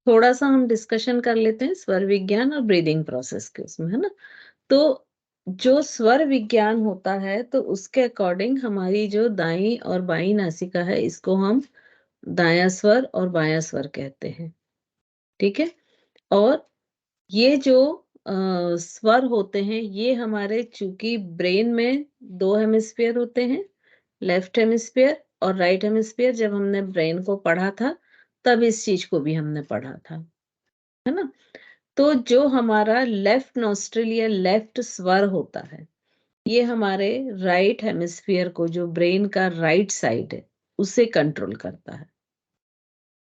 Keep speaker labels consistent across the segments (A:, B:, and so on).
A: थोड़ा सा हम डिस्कशन कर लेते हैं स्वर विज्ञान और ब्रीदिंग प्रोसेस के उसमें, है ना? तो जो स्वर विज्ञान होता है तो उसके अकॉर्डिंग हमारी जो दाईं और बाईं नासिका है इसको हम दायां स्वर और बायां स्वर कहते हैं। ठीक है? और ये जो स्वर होते हैं ये हमारे चूंकि ब्रेन में 2 हेमिस्फीयर होते हैं, लेफ्ट हेमिस्फीयर और राइट हेमिस्फीयर। जब हमने ब्रेन को पढ़ा था तब इस चीज को भी हमने पढ़ा था, है ना? तो जो हमारा लेफ्ट नॉस्ट्रिल या लेफ्ट स्वर होता है ये हमारे राइट हेमिस्फीयर को, जो ब्रेन का राइट साइड है, उसे कंट्रोल करता है।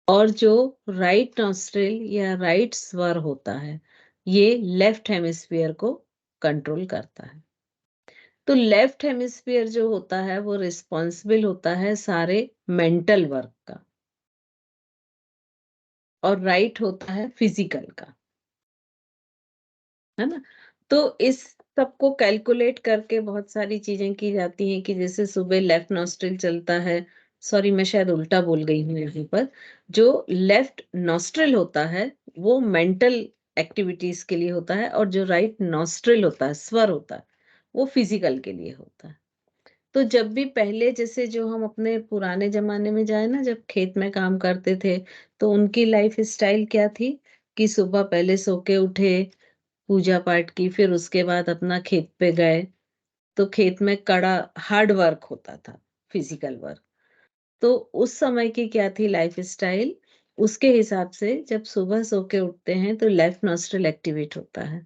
A: और जो राइट नॉस्ट्रिल या राइट स्वर होता है ये लेफ्ट हेमिस्फीयर को कंट्रोल करता है। तो लेफ्ट हेमिस्फीयर जो होता है वो रिस्पॉन्सिबल होता है सारे मेंटल वर्क का, और राइट होता है फिजिकल का, है ना? तो इस सबको कैलकुलेट करके बहुत सारी चीजें की जाती हैं कि जैसे सुबह लेफ्ट नॉस्ट्रिल चलता है। सॉरी, मैं शायद उल्टा बोल गई हूँ यहाँ पर। जो लेफ्ट नॉस्ट्रिल होता है वो मेंटल एक्टिविटीज के लिए होता है, और जो राइट नॉस्ट्रिल होता है, स्वर होता है, वो फिजिकल के लिए होता है। तो जब भी पहले जैसे जो हम अपने पुराने जमाने में जाए ना, जब खेत में काम करते थे, तो उनकी लाइफ स्टाइल क्या थी कि सुबह पहले सो के उठे, पूजा पाठ की, फिर उसके बाद अपना खेत पे गए। तो खेत में कड़ा हार्ड वर्क होता था, फिजिकल वर्क। तो उस समय की क्या थी लाइफ स्टाइल, उसके हिसाब से जब सुबह सो के उठते हैं तो लेफ्ट नॉस्ट्रिल एक्टिवेट होता है।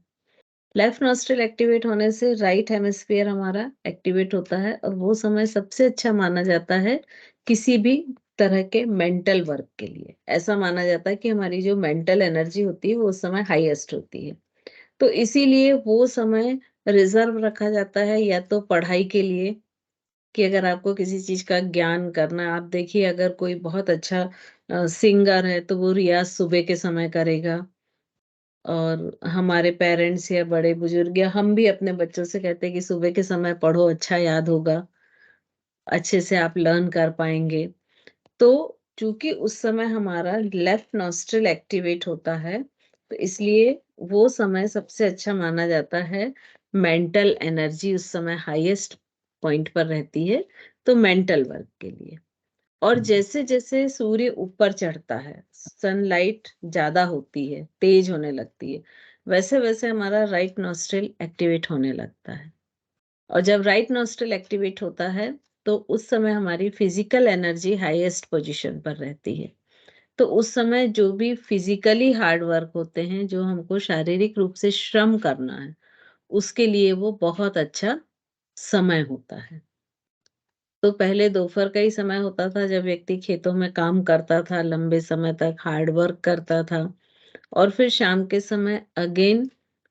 A: लेफ्ट नॉस्ट्रिल एक्टिवेट होने से राइट हेमिस्फीयर हमारा एक्टिवेट होता है, और वो समय सबसे अच्छा माना जाता है किसी भी तरह के मेंटल वर्क के लिए। ऐसा माना जाता है कि हमारी जो मेंटल एनर्जी होती है वो उस समय हाईएस्ट होती है। तो इसीलिए वो समय रिजर्व रखा जाता है या तो पढ़ाई के लिए, कि अगर आपको किसी चीज का ज्ञान करना है, आप देखिए अगर कोई बहुत अच्छा सिंगर है तो वो रियाज सुबह के समय करेगा। और हमारे पेरेंट्स या बड़े बुजुर्ग या हम भी अपने बच्चों से कहते हैं कि सुबह के समय पढ़ो, अच्छा याद होगा, अच्छे से आप लर्न कर पाएंगे। तो चूंकि उस समय हमारा लेफ्ट नॉस्ट्रिल एक्टिवेट होता है तो इसलिए वो समय सबसे अच्छा माना जाता है। मेंटल एनर्जी उस समय हाईएस्ट पॉइंट पर रहती है, तो मेंटल वर्क के लिए। और जैसे जैसे सूर्य ऊपर चढ़ता है, सनलाइट ज्यादा होती है, तेज होने लगती है, वैसे वैसे हमारा राइट नॉस्ट्रिल एक्टिवेट होने लगता है। और जब राइट नॉस्ट्रिल एक्टिवेट होता है तो उस समय हमारी फिजिकल एनर्जी हाईएस्ट पोजीशन पर रहती है। तो उस समय जो भी फिजिकली हार्ड वर्क होते हैं, जो हमको शारीरिक रूप से श्रम करना है, उसके लिए वो बहुत अच्छा समय होता है। तो पहले दोपहर का ही समय होता था जब व्यक्ति खेतों में काम करता था, लंबे समय तक हार्ड वर्क करता था। और फिर शाम के समय अगेन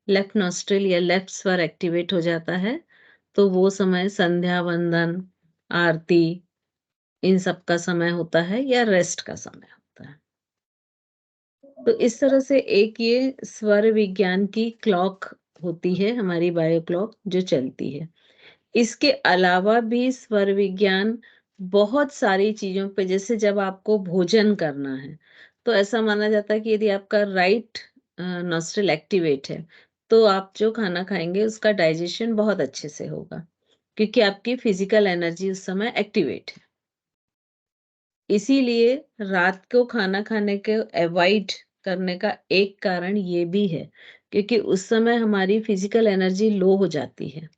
A: लेफ्ट नॉस्ट्रिल या लेफ्ट स्वर एक्टिवेट हो जाता है। तो वो समय संध्या वंदन, आरती, इन सब का समय होता है या रेस्ट का समय होता है। तो इस तरह से एक ये स्वर विज्ञान की क्लॉक होती है, हमारी बायो क्लॉक जो चलती है। इसके अलावा भी स्वर विज्ञान बहुत सारी चीजों पे, जैसे जब आपको भोजन करना है तो ऐसा माना जाता है कि यदि आपका राइट नॉस्ट्रिल एक्टिवेट है तो आप जो खाना खाएंगे उसका डाइजेशन बहुत अच्छे से होगा, क्योंकि आपकी फिजिकल एनर्जी उस समय एक्टिवेट है। इसीलिए रात को खाना खाने के अवॉइड करने का एक कारण ये भी है, क्योंकि उस समय हमारी फिजिकल एनर्जी लो हो जाती है।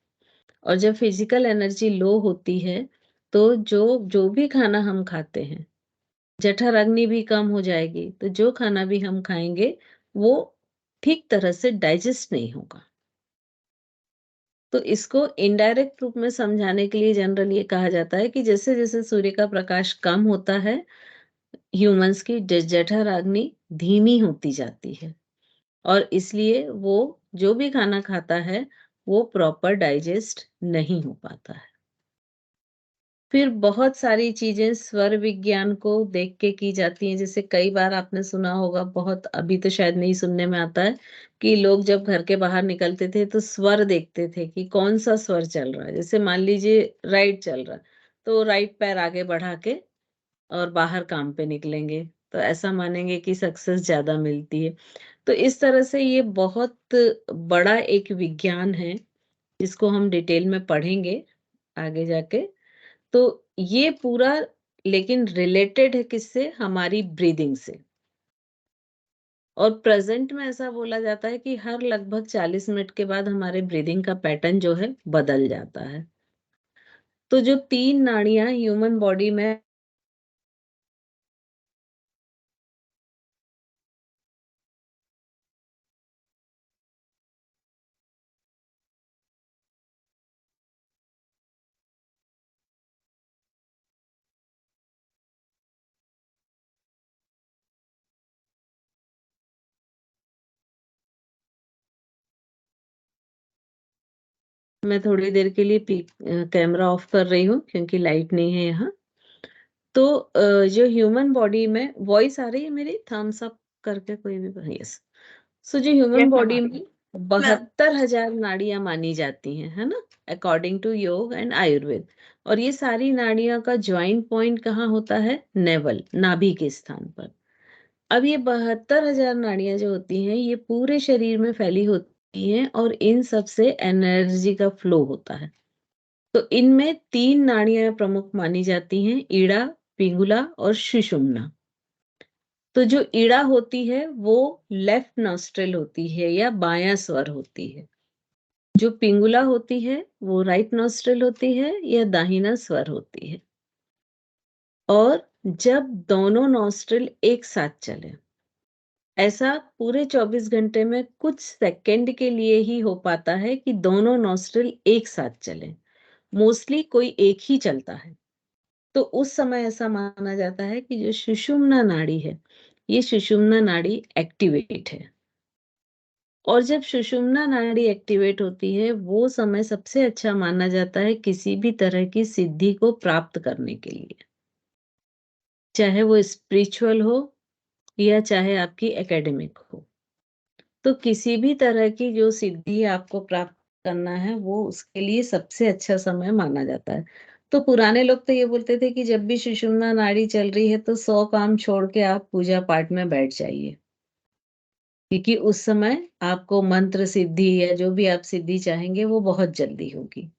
A: और जब फिजिकल एनर्जी लो होती है तो जो जो भी खाना हम खाते हैं, जठराग्नि भी कम हो जाएगी, तो जो खाना भी हम खाएंगे वो ठीक तरह से डाइजेस्ट नहीं होगा। तो इसको इनडायरेक्ट रूप में समझाने के लिए जनरल ये कहा जाता है कि जैसे जैसे सूर्य का प्रकाश कम होता है, ह्यूमंस की जठराग्नि धीमी होती जाती है, और इसलिए वो जो भी खाना खाता है वो प्रॉपर डाइजेस्ट नहीं हो पाता है। फिर बहुत सारी चीजें स्वर विज्ञान को देख के की जाती हैं। जैसे कई बार आपने सुना होगा, बहुत अभी तो शायद नहीं सुनने में आता है, कि लोग जब घर के बाहर निकलते थे तो स्वर देखते थे कि कौन सा स्वर चल रहा है। जैसे मान लीजिए राइट चल रहा है तो राइट पैर आगे बढ़ा के और बाहर काम पे निकलेंगे। तो ऐसा मानेंगे कि सक्सेस ज्यादा मिलती है। तो इस तरह से ये बहुत बड़ा एक विज्ञान है जिसको हम डिटेल में पढ़ेंगे आगे जाके। तो ये पूरा लेकिन रिलेटेड है किससे? हमारी ब्रीदिंग से। और प्रेजेंट में ऐसा बोला जाता है कि हर लगभग 40 मिनट के बाद हमारे ब्रीदिंग का पैटर्न जो है बदल जाता है। तो जो 3 नाड़ियां ह्यूमन बॉडी में, मैं थोड़ी देर के लिए कैमरा ऑफ कर रही हूँ क्योंकि लाइट नहीं है यहाँ। तो जो ह्यूमन बॉडी में वॉइस आ रही है मेरी, थम्स अप करके कोई भी, यस। सो जो ह्यूमन
B: यस
A: बॉडी
B: मैम।
A: में 72,000 नाड़ियां मानी जाती हैं, है ना, अकॉर्डिंग टू योग एंड आयुर्वेद। और ये सारी नाड़ियां का ज्वाइंट पॉइंट कहाँ होता है? नेवल, नाभि के स्थान पर। अब ये 72,000 नाड़ियां जो होती हैं ये पूरे शरीर में फैली होती हैं और इन सब से एनर्जी का फ्लो होता है। तो इनमें 3 नाड़ियां प्रमुख मानी जाती हैं, ईड़ा, पिंगुला और सुषुम्ना। तो जो ईड़ा होती है वो लेफ्ट नॉस्ट्रिल होती है या बायां स्वर होती है। जो पिंगुला होती है वो राइट नॉस्ट्रिल होती है या दाहिना स्वर होती है। और जब दोनों नॉस्ट्रिल एक साथ चले, ऐसा पूरे 24 घंटे में कुछ सेकंड के लिए ही हो पाता है कि दोनों नॉस्ट्रिल एक साथ चले। मोस्टली कोई एक ही चलता है। तो उस समय ऐसा माना जाता है कि जो सुषुम्ना नाड़ी है, ये सुषुम्ना नाड़ी एक्टिवेट है। और जब सुषुम्ना नाड़ी एक्टिवेट होती है वो समय सबसे अच्छा माना जाता है किसी भी तरह की सिद्धि को प्राप्त करने के लिए, चाहे वो स्पिरिचुअल हो या चाहे आपकी एकेडमिक हो। तो किसी भी तरह की जो सिद्धि आपको प्राप्त करना है वो उसके लिए सबसे अच्छा समय माना जाता है। तो पुराने लोग तो ये बोलते थे कि जब भी सुषुम्ना नाड़ी चल रही है तो 100 काम छोड़ के आप पूजा पाठ में बैठ जाइए, क्योंकि उस समय आपको मंत्र सिद्धि या जो भी आप सिद्धि चाहेंगे वो बहुत जल्दी होगी।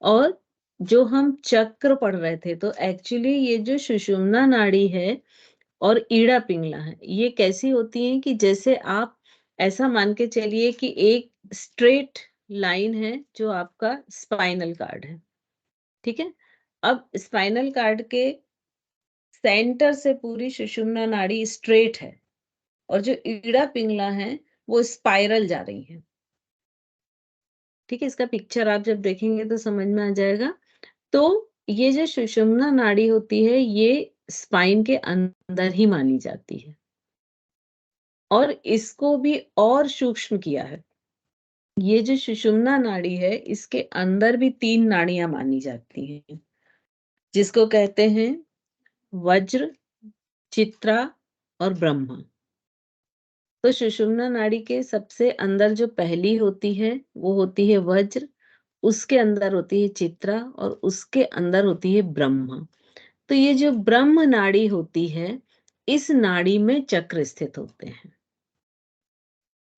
A: और जो हम चक्र पढ़ रहे थे, तो एक्चुअली ये जो सुषुम्ना नाड़ी है और ईड़ा पिंगला है, ये कैसी होती हैं कि जैसे आप ऐसा मान के चलिए कि एक स्ट्रेट लाइन है जो आपका स्पाइनल कार्ड है, ठीक है। अब स्पाइनल कार्ड के सेंटर से पूरी सुषुम्ना नाड़ी स्ट्रेट है और जो ईड़ा पिंगला है वो स्पाइरल जा रही है, ठीक है। इसका पिक्चर आप जब देखेंगे तो समझ में आ जाएगा। तो ये जो सुषुम्ना नाड़ी होती है ये स्पाइन के अंदर ही मानी जाती है और इसको भी और सूक्ष्म किया है। ये जो सुषुम्ना नाड़ी है इसके अंदर भी 3 नाड़ियां मानी जाती हैं जिसको कहते हैं वज्र, चित्रा और ब्रह्मा। तो सुषुम्ना नाड़ी के सबसे अंदर जो पहली होती है वो होती है वज्र, उसके अंदर होती है चित्रा और उसके अंदर होती है ब्रह्मा। तो ये जो ब्रह्म नाड़ी होती है इस नाड़ी में चक्र स्थित होते हैं।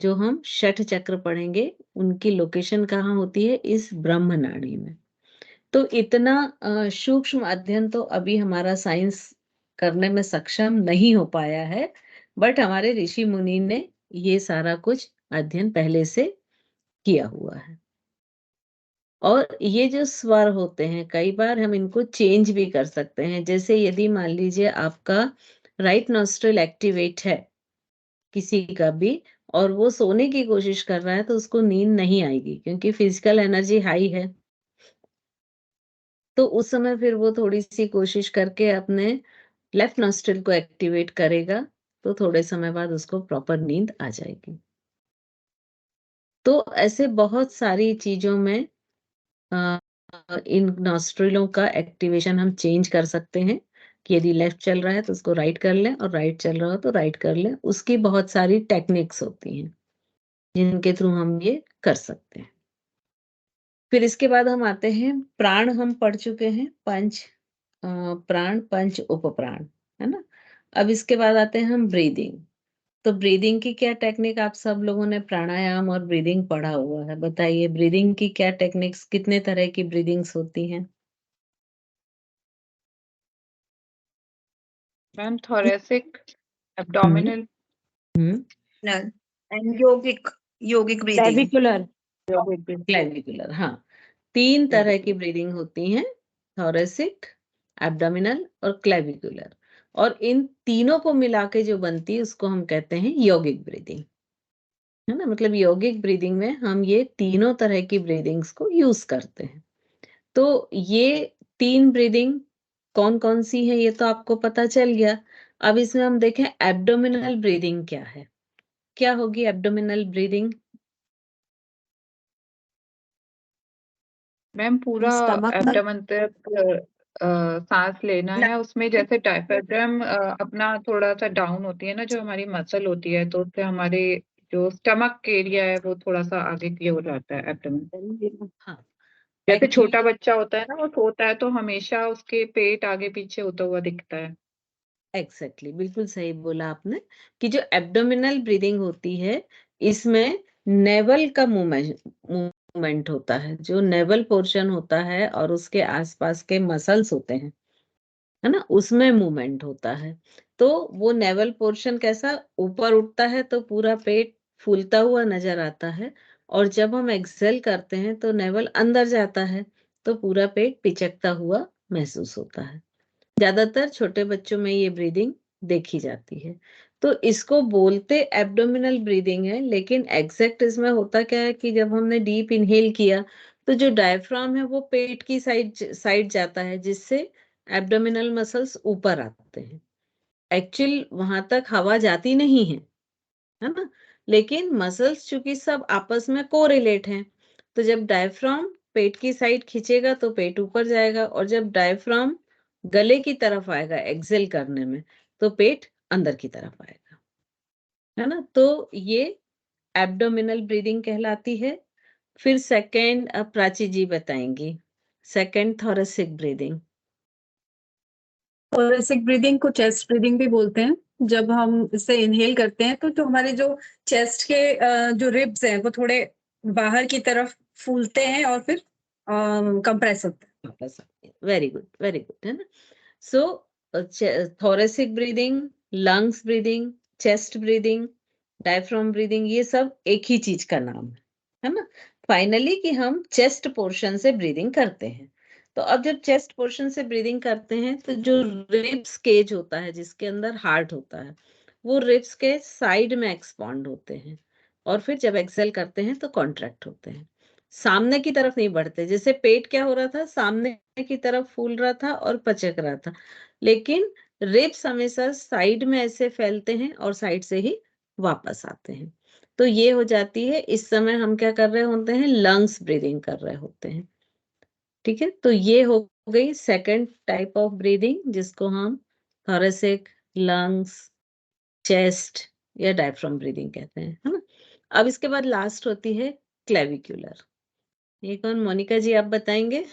A: जो हम षठ चक्र पढ़ेंगे उनकी लोकेशन कहाँ होती है? इस ब्रह्म नाड़ी में। तो इतना सूक्ष्म अध्ययन तो अभी हमारा साइंस करने में सक्षम नहीं हो पाया है, बट हमारे ऋषि मुनि ने ये सारा कुछ अध्ययन पहले से किया हुआ है। और ये जो स्वर होते हैं कई बार हम इनको चेंज भी कर सकते हैं। जैसे यदि मान लीजिए आपका राइट नॉस्ट्रिल एक्टिवेट है किसी का भी और वो सोने की कोशिश कर रहा है तो उसको नींद नहीं आएगी क्योंकि फिजिकल एनर्जी हाई है। तो उस समय फिर वो थोड़ी सी कोशिश करके अपने लेफ्ट नॉस्ट्रिल को एक्टिवेट करेगा तो थोड़े समय बाद उसको प्रॉपर नींद आ जाएगी। तो ऐसे बहुत सारी चीजों में अ, इन नॉस्ट्रिलों का एक्टिवेशन हम चेंज कर सकते हैं कि यदि लेफ्ट चल रहा है तो उसको राइट कर लें और राइट चल रहा हो तो राइट कर लें। उसकी बहुत सारी टेक्निक्स होती हैं जिनके थ्रू हम ये कर सकते हैं। फिर इसके बाद हम आते हैं प्राण। हम पढ़ चुके हैं पंच प्राण, पंच उपप्राण, है ना। अब इसके बाद आते हैं हम ब्रीदिंग। तो ब्रीदिंग की क्या टेक्निक, आप सब लोगों ने प्राणायाम और ब्रीदिंग पढ़ा हुआ है, बताइए ब्रीदिंग की क्या टेक्निक्स, कितने तरह की ब्रीदिंग्स होती हैं?
B: Ma'am thoracic,
A: hmm
B: abdominal,
A: hmm
C: and yogic yogic breathing.
B: Clavicular.
A: Clavicular, हाँ। 3 तरह की ब्रीदिंग होती हैं, थोरेसिक, एब्डोमिनल और क्लेविकुलर। और इन तीनों को मिला के जो बनती है उसको हम कहते हैं योगिक ब्रीदिंग, है ना। मतलब योगिक ब्रीदिंग में हम ये तीनों तरह की ब्रीदिंग्स को यूज करते हैं। तो ये 3 ब्रीदिंग कौन कौन सी है ये तो आपको पता चल गया। अब इसमें हम देखें एब्डोमिनल ब्रीदिंग क्या है। क्या होगी एब्डोमिनल ब्रीदिंग?
B: मैम पूरा
C: स्टमक पर
B: एब्डोमेन तक सांस लेना है, उसमें जैसे डायफ्राम अपना थोड़ा सा डाउन होती है ना, जो हमारी मसल होती है, तो उससे हमारे जो स्टमक एरिया है वो थोड़ा सा आगे की हो जाता है एब्डोमेन।
A: हाँ
B: जैसे छोटा
A: एक्चुअली
B: बच्चा होता है ना, वो सोता है तो हमेशा उसके पेट आगे पीछे होता हुआ दिखता है।
A: एग्जैक्टली बिल्कुल सही बोला आपने कि जो एब्डोमिनल ब्रीदिंग होती है इसमें नेवल का मूवमेंट होता है, जो नेवल पोर्शन होता है और उसके आसपास के मसल्स होते हैं, है ना, उसमें मूवमेंट होता है। तो वो नेवल पोर्शन कैसा ऊपर उठता है तो पूरा पेट फूलता हुआ नजर आता है, और जब हम एक्सेल करते हैं तो नेवल अंदर जाता है तो पूरा पेट पिचकता हुआ महसूस होता है। ज्यादातर छोटे बच्चों में ये ब्रीदिंग देखी जाती है। तो इसको बोलते एब्डोमिनल ब्रीदिंग है, लेकिन एग्जैक्ट इसमें होता क्या है कि जब हमने डीप इनहेल किया तो जो डायफ्राम है वो पेट की साइड साइड जाता है, जिससे एब्डोमिनल मसल्स ऊपर आते हैं। एक्चुअल वहां तक हवा जाती नहीं है ना, लेकिन मसल्स चूंकि सब आपस में कोरिलेट हैं, तो जब डायफ्राम पेट की साइड खींचेगा तो पेट ऊपर जाएगा, और जब डायफ्राम गले की तरफ आएगा एक्सेल करने में तो पेट अंदर की तरफ आएगा, है ना। तो ये एब्डोमिनल ब्रीदिंग कहलाती है। फिर सेकंड प्राची जी बताएंगी, second thoracic breathing.
C: Thoracic breathing को चेस्ट ब्रीदिंग भी बोलते हैं। जब हम इसे इनहेल करते हैं तो हमारे जो चेस्ट के जो रिब्स हैं वो थोड़े बाहर की तरफ फूलते हैं और फिर कंप्रेस होते हैं।
A: वापस वेरी गुड, वेरी गुड, है ना। So thoracic breathing, lungs breathing, chest breathing, diaphragm breathing, ये सब एक ही चीज का नाम है ना। फाइनली कि हम चेस्ट पोर्शन से ब्रीदिंग करते हैं। तो अब जब चेस्ट पोर्शन से ब्रीदिंग करते हैं तो जो रिब्स केज होता है जिसके अंदर हार्ट होता है, वो रिब्स के साइड में एक्सपांड होते हैं, और फिर जब एक्सेल करते हैं तो कॉन्ट्रैक्ट होते हैं। सामने की तरफ नहीं बढ़ते, जैसे पेट क्या हो रहा था, सामने की तरफ फूल रहा था और पचक रहा था, लेकिन रिब्स हमेशा साइड में ऐसे फैलते हैं और साइड से ही वापस आते हैं। तो ये हो जाती है, इस समय हम क्या कर रहे होते हैं, लंग्स ब्रीदिंग कर रहे होते हैं। ठीक है, तो ये हो गई सेकंड टाइप ऑफ ब्रीदिंग जिसको हम थोरेसिक, लंग्स, चेस्ट या डायफ्राम ब्रीदिंग कहते हैं, है ना। अब इसके बाद लास्ट होती है क्लेविकुलर। ये कौन, मोनिका जी आप बताएंगे?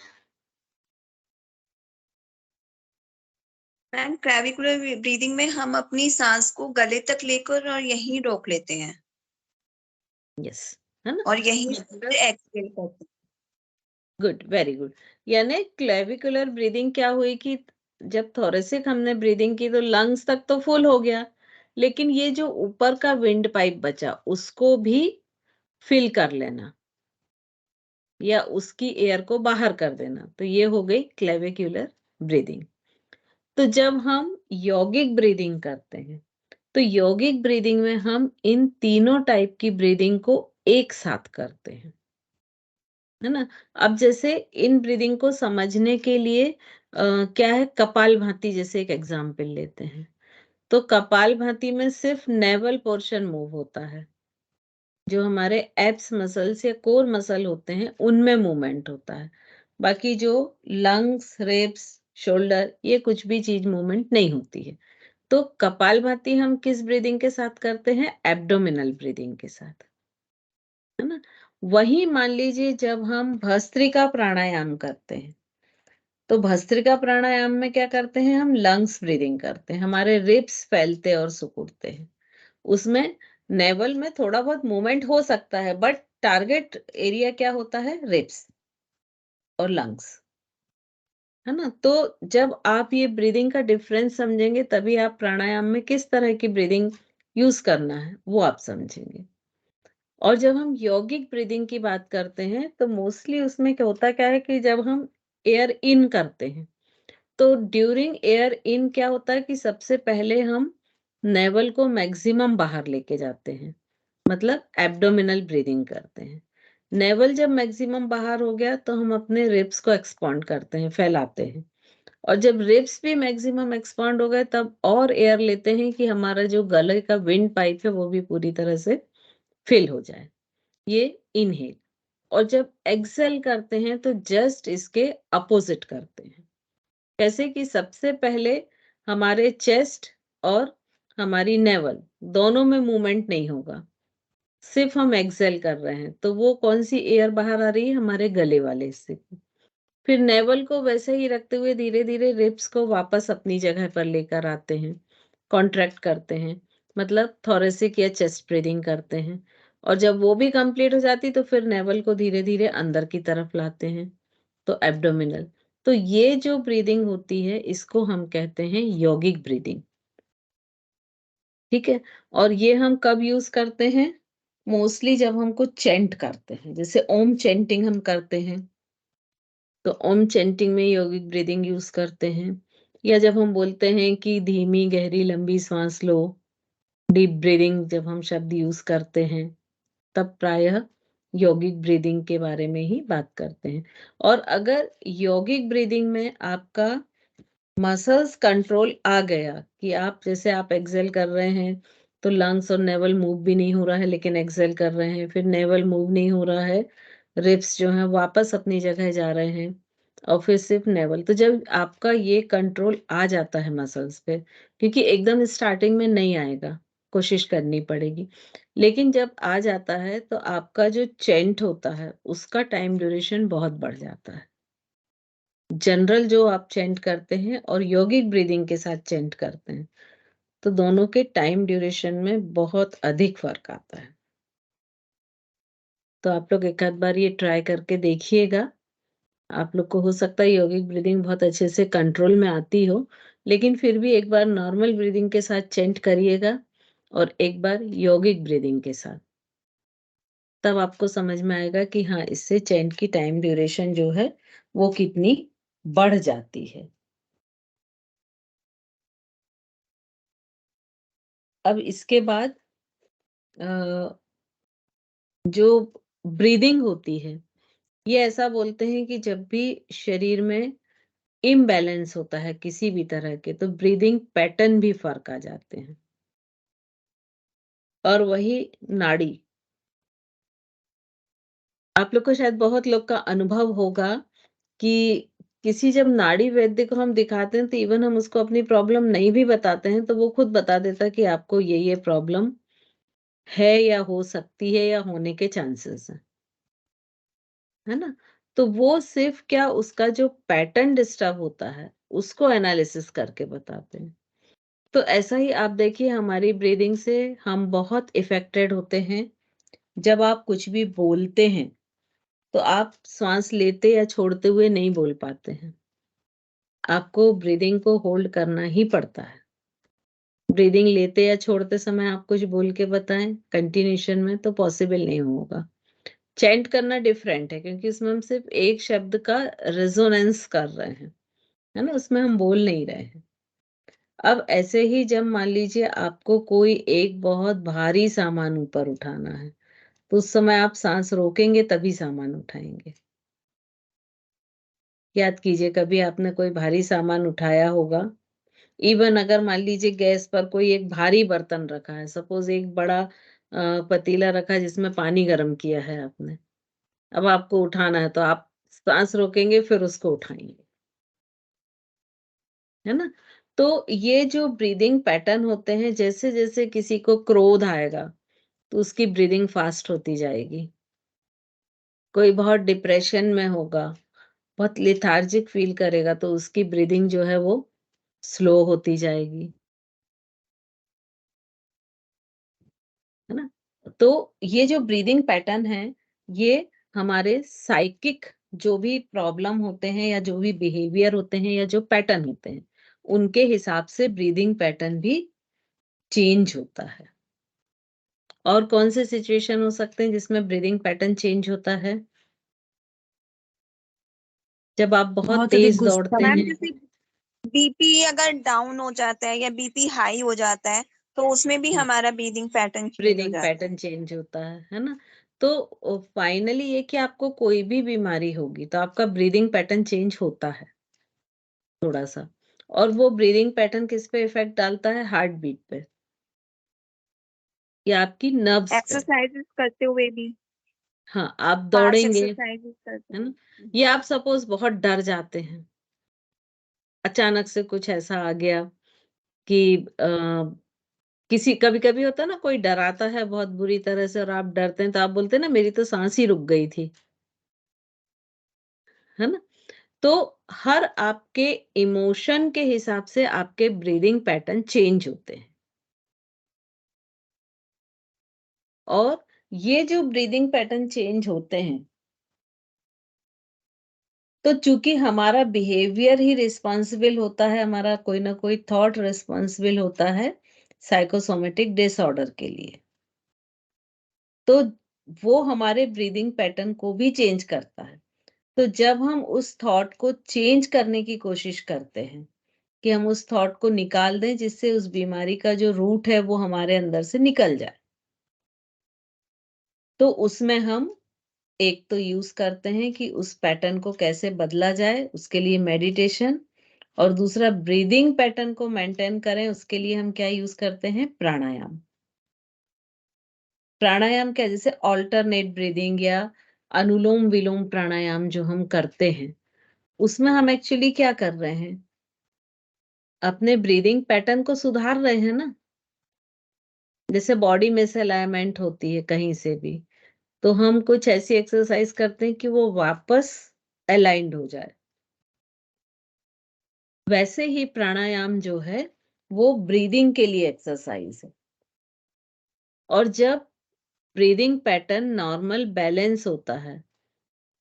C: मैम क्लेविकुलर ब्रीदिंग में हम अपनी सांस को गले तक लेकर और यहीं रोक लेते हैं
A: यस, है ना।
C: और यहीं एक्सहेल करते हैं।
A: Good, very good. यानी क्लेविकुलर ब्रीदिंग क्या हुई कि जब थोरेसिक हमने ब्रीदिंग की तो लंग्स तक तो फुल हो गया, लेकिन ये जो ऊपर का विंड पाइप बचा उसको भी फिल कर लेना या उसकी एयर को बाहर कर देना, तो ये हो गई क्लेविकुलर ब्रीदिंग। तो जब हम यौगिक ब्रीदिंग करते हैं तो यौगिक ब्रीदिंग में हम इन तीनों टाइप की ब्रीदिंग को एक साथ करते हैं, है ना। अब जैसे इन ब्रीदिंग को समझने के लिए क्या है, कपालभाति जैसे एक एग्जाम्पल लेते हैं। तो कपालभाति में सिर्फ नेवल पोर्शन मूव होता है, जो हमारे एब्स मसल्स या कोर मसल होते हैं उनमें मूवमेंट होता है। बाकी जो लंग्स, रिब्स, शोल्डर, ये कुछ भी चीज मूवमेंट नहीं होती है। तो कपालभाति हम किस ब्रीदिंग के साथ करते हैं, एब्डोमिनल ब्रीदिंग के साथ, है ना। वही मान लीजिए जब हम भस्त्रिका प्राणायाम करते हैं तो भस्त्रिका प्राणायाम में क्या करते हैं, हम लंग्स ब्रीदिंग करते हैं, हमारे रिब्स फैलते और सिकुड़ते हैं। उसमें नेवल में थोड़ा बहुत मूवमेंट हो सकता है, बट टारगेट एरिया क्या होता है, रिब्स और लंग्स, है ना। तो जब आप ये ब्रीदिंग का डिफरेंस समझेंगे तभी आप प्राणायाम में किस तरह की ब्रीदिंग यूज करना है वो आप समझेंगे। और जब हम यौगिक ब्रीदिंग की बात करते हैं तो मोस्टली उसमें क्या होता क्या है कि जब हम एयर इन करते हैं तो ड्यूरिंग एयर इन क्या होता है कि सबसे पहले हम नेवल को मैक्सिमम बाहर लेके जाते हैं, मतलब एब्डोमिनल ब्रीदिंग करते हैं। नेवल जब मैक्सिमम बाहर हो गया तो हम अपने रिब्स को एक्सपांड करते हैं, फैलाते हैं। और जब रिब्स भी मैक्सिमम एक्सपांड हो गए तब और एयर लेते हैं कि हमारा जो गले का विंड पाइप है वो भी पूरी तरह से फिल हो जाए, ये इनहेल। और जब एक्सेल करते हैं तो जस्ट इसके अपोजिट करते हैं, कैसे कि सबसे पहले हमारे चेस्ट और हमारी नेवल दोनों में मूवमेंट नहीं होगा, सिर्फ हम एक्सेल कर रहे हैं, तो वो कौन सी एयर बाहर आ रही है, हमारे गले वाले हिस्से की। फिर नेवल को वैसे ही रखते हुए धीरे धीरे रिब्स को वापस अपनी जगह पर लेकर आते हैं, कॉन्ट्रैक्ट करते हैं, मतलब थोरेसिक या चेस्ट ब्रीदिंग करते हैं। और जब वो भी कंप्लीट हो जाती तो फिर नेवल को धीरे धीरे अंदर की तरफ लाते हैं, तो एब्डोमिनल। तो ये जो ब्रीदिंग होती है इसको हम कहते हैं यौगिक ब्रीदिंग, ठीक है। और ये हम कब यूज करते हैं, मोस्टली जब हम कुछ चेंट करते हैं, जैसे ओम चेंटिंग हम करते हैं तो ओम चेंटिंग में यौगिक ब्रीदिंग यूज करते हैं। या जब हम बोलते हैं कि धीमी गहरी लंबी सांस लो, डीप ब्रीदिंग जब हम शब्द यूज करते हैं तब प्रायः यौगिक ब्रीदिंग के बारे में ही बात करते हैं। और अगर यौगिक ब्रीदिंग में आपका मसल्स कंट्रोल आ गया कि आप जैसे आप एक्सेल कर रहे हैं तो लंग्स और नेवल मूव भी नहीं हो रहा है लेकिन एक्सेल कर रहे हैं, फिर नेवल मूव नहीं हो रहा है, रिब्स जो है वापस अपनी जगह जा रहे हैं और फिर सिर्फ नेवल। तो जब आपका ये कंट्रोल आ जाता है मसल्स पे, क्योंकि एकदम स्टार्टिंग में नहीं आएगा, कोशिश करनी पड़ेगी, लेकिन जब आ जाता है तो आपका जो चेंट होता है उसका टाइम ड्यूरेशन बहुत बढ़ जाता है। जनरल जो आप चेंट करते हैं और यौगिक ब्रीदिंग के साथ चेंट करते हैं तो दोनों के टाइम ड्यूरेशन में बहुत अधिक फर्क आता है। तो आप लोग एक आध बार ये ट्राई करके देखिएगा। आप लोग को हो सकता है यौगिक ब्रीदिंग बहुत अच्छे से कंट्रोल में आती हो, लेकिन फिर भी एक बार नॉर्मल ब्रीदिंग के साथ चेंट करिएगा और एक बार यौगिक ब्रीदिंग के साथ, तब आपको समझ में आएगा कि हाँ, इससे चेंट की टाइम ड्यूरेशन जो है वो कितनी बढ़ जाती है। अब इसके बाद जो ब्रीदिंग होती है, ये ऐसा बोलते हैं कि जब भी शरीर में इम्बैलेंस होता है किसी भी तरह के तो ब्रीदिंग पैटर्न भी फर्क आ जाते हैं। और वही नाड़ी, आप लोग को शायद बहुत लोग का अनुभव होगा कि किसी जब नाड़ी वैद्य को हम दिखाते हैं तो इवन हम उसको अपनी प्रॉब्लम नहीं भी बताते हैं तो वो खुद बता देता है कि आपको ये प्रॉब्लम है या हो सकती है या होने के चांसेस हैं, है ना। तो वो सिर्फ क्या उसका जो पैटर्न डिस्टर्ब होता है उसको एनालिसिस करके बताते हैं। तो ऐसा ही आप देखिए हमारी ब्रीदिंग से हम बहुत इफेक्टेड होते हैं। जब आप कुछ भी बोलते हैं तो आप श्वास लेते या छोड़ते हुए नहीं बोल पाते हैं, आपको ब्रीदिंग को होल्ड करना ही पड़ता है। ब्रीदिंग लेते या छोड़ते समय आप कुछ बोल के बताएं कंटिन्यूशन में तो पॉसिबल नहीं होगा। चैंट करना डिफरेंट है क्योंकि उसमें हम सिर्फ एक शब्द का रेजोनेंस कर रहे हैं, है ना, उसमें हम बोल नहीं रहे हैं। अब ऐसे ही जब मान लीजिए आपको कोई एक बहुत भारी सामान ऊपर उठाना है तो उस समय आप सांस रोकेंगे तभी सामान उठाएंगे। याद कीजिए कभी आपने कोई भारी सामान उठाया होगा, इवन अगर मान लीजिए गैस पर कोई एक भारी बर्तन रखा है, सपोज एक बड़ा पतीला रखा है जिसमें पानी गर्म किया है आपने, अब आपको उठाना है तो आप सांस रोकेंगे फिर उसको उठाएंगे, है ना। तो ये जो ब्रीदिंग पैटर्न होते हैं, जैसे जैसे किसी को क्रोध आएगा तो उसकी ब्रीदिंग फास्ट होती जाएगी। कोई बहुत डिप्रेशन में होगा बहुत लेथार्जिक फील करेगा, तो उसकी ब्रीदिंग जो है वो स्लो होती जाएगी, है ना। तो ये जो ब्रीदिंग पैटर्न है, ये हमारे साइकिक जो भी प्रॉब्लम होते हैं या जो भी बिहेवियर होते हैं या जो पैटर्न होते हैं, उनके हिसाब से ब्रीदिंग पैटर्न भी चेंज होता है। और कौन से सिचुएशन हो सकते हैं जिसमें ब्रीदिंग पैटर्न चेंज होता है? जब आप बहुत
C: बहुत अधिक
A: तेज
C: गुस्सा।
A: दौड़ते
D: मैम
A: हैं,
D: जैसे बीपी अगर डाउन हो जाता है या बीपी हाई हो जाता है तो उसमें भी हमारा ब्रीदिंग पैटर्न चेंज हो
A: ब्रीदिंग
D: जाता है।
A: पैटर्न चेंज होता है ना। तो फाइनली ये कि आपको कोई भी बीमारी होगी तो आपका ब्रीदिंग पैटर्न चेंज होता है थोड़ा सा। और वो ब्रीदिंग पैटर्न किस पे इफेक्ट डालता है? हार्ट बीट पे या आपकी नर्व्स पे।
D: एक्सरसाइजेस करते हुए भी,
A: हाँ, आप
D: फास्ट
A: दौड़ेंगे,
D: एक्सरसाइजेस करते
A: है ना।
D: हुए।
A: ये आप सपोज बहुत डर जाते हैं, अचानक से कुछ ऐसा आ गया कि किसी कभी-कभी होता है ना, कोई डराता है बहुत बुरी तरह से और आप डरते हैं, तो आप बोलते हैं ना मेरी तो सांस ही रुक गई थी, है ना? तो हर आपके इमोशन के हिसाब से आपके ब्रीदिंग पैटर्न चेंज होते हैं। और ये जो ब्रीदिंग पैटर्न चेंज होते हैं, तो चूंकि हमारा बिहेवियर ही रिस्पॉन्सिबल होता है, हमारा कोई ना कोई थॉट रिस्पॉन्सिबल होता है साइकोसोमेटिक डिसऑर्डर के लिए, तो वो हमारे ब्रीदिंग पैटर्न को भी चेंज करता है। तो जब हम उस थॉट को चेंज करने की कोशिश करते हैं कि हम उस थॉट को निकाल दें जिससे उस बीमारी का जो रूट है वो हमारे अंदर से निकल जाए, तो उसमें हम एक तो यूज करते हैं कि उस पैटर्न को कैसे बदला जाए, उसके लिए मेडिटेशन। और दूसरा, ब्रीदिंग पैटर्न को मेंटेन करें, उसके लिए हम क्या यूज करते हैं? प्राणायाम। प्राणायाम क्या, जैसे ऑल्टरनेट ब्रीदिंग या अनुलोम विलोम प्राणायाम जो हम करते हैं, उसमें हम एक्चुअली क्या कर रहे हैं? अपने ब्रीदिंग पैटर्न को सुधार रहे हैं ना। जैसे बॉडी में से अलाइनमेंट होती है कहीं से भी, तो हम कुछ ऐसी एक्सरसाइज करते हैं कि वो वापस अलाइंड हो जाए। वैसे ही प्राणायाम जो है वो ब्रीदिंग के लिए एक्सरसाइज है। और जब ब्रीदिंग पैटर्न नॉर्मल बैलेंस होता है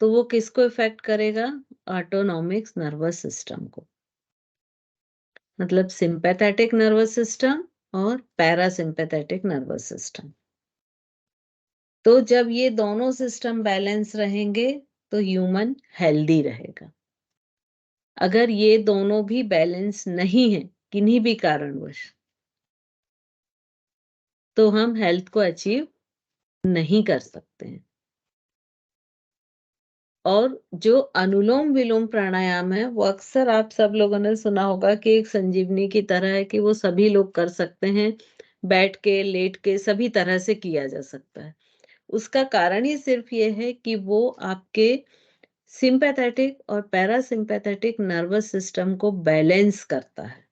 A: तो वो किसको इफेक्ट करेगा? ऑटोनॉमिक नर्वस सिस्टम को, मतलब सिंपैथेटिक नर्वस सिस्टम और पैरासिम्पैथेटिक नर्वस सिस्टम। तो जब ये दोनों सिस्टम बैलेंस रहेंगे तो ह्यूमन हेल्दी रहेगा। अगर ये दोनों भी बैलेंस नहीं है किन्हीं भी कारणवश, तो हम हेल्थ को अचीव नहीं कर सकते हैं। और जो अनुलोम विलोम प्राणायाम है वो अक्सर आप सब लोगों ने सुना होगा कि एक संजीवनी की तरह है, कि वो सभी लोग कर सकते हैं, बैठ के लेट के सभी तरह से किया जा सकता है। उसका कारण ही सिर्फ ये है कि वो आपके सिंपैथेटिक और पैरासिम्पैथेटिक नर्वस सिस्टम को बैलेंस करता है।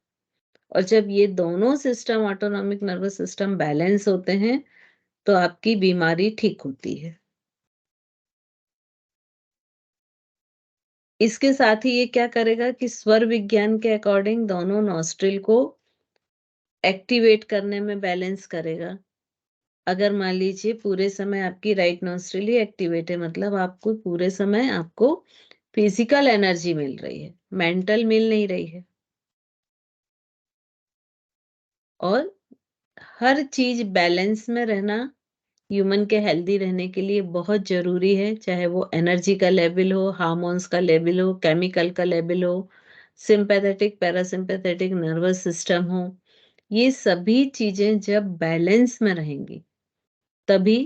A: और जब ये दोनों system, autonomic nervous system balance होते हैं तो आपकी बीमारी ठीक होती है। इसके साथ ही ये क्या करेगा कि स्वर विज्ञान के अकॉर्डिंग दोनों नॉस्ट्रिल को एक्टिवेट करने में बैलेंस करेगा। अगर मान लीजिए पूरे समय आपकी राइट नॉस्ट्रिल ही एक्टिवेट है, मतलब आपको पूरे समय आपको फिजिकल एनर्जी मिल रही है, मेंटल मिल नहीं रही है। और हर चीज बैलेंस में रहना ह्यूमन के हेल्दी रहने के लिए बहुत जरूरी है, चाहे वो एनर्जी का लेवल हो, हार्मोन्स का लेवल हो, केमिकल का लेवल हो, सिंपैथेटिक पैरासिम्पैथेटिक नर्वस सिस्टम हो। ये सभी चीजें जब बैलेंस में रहेंगी तभी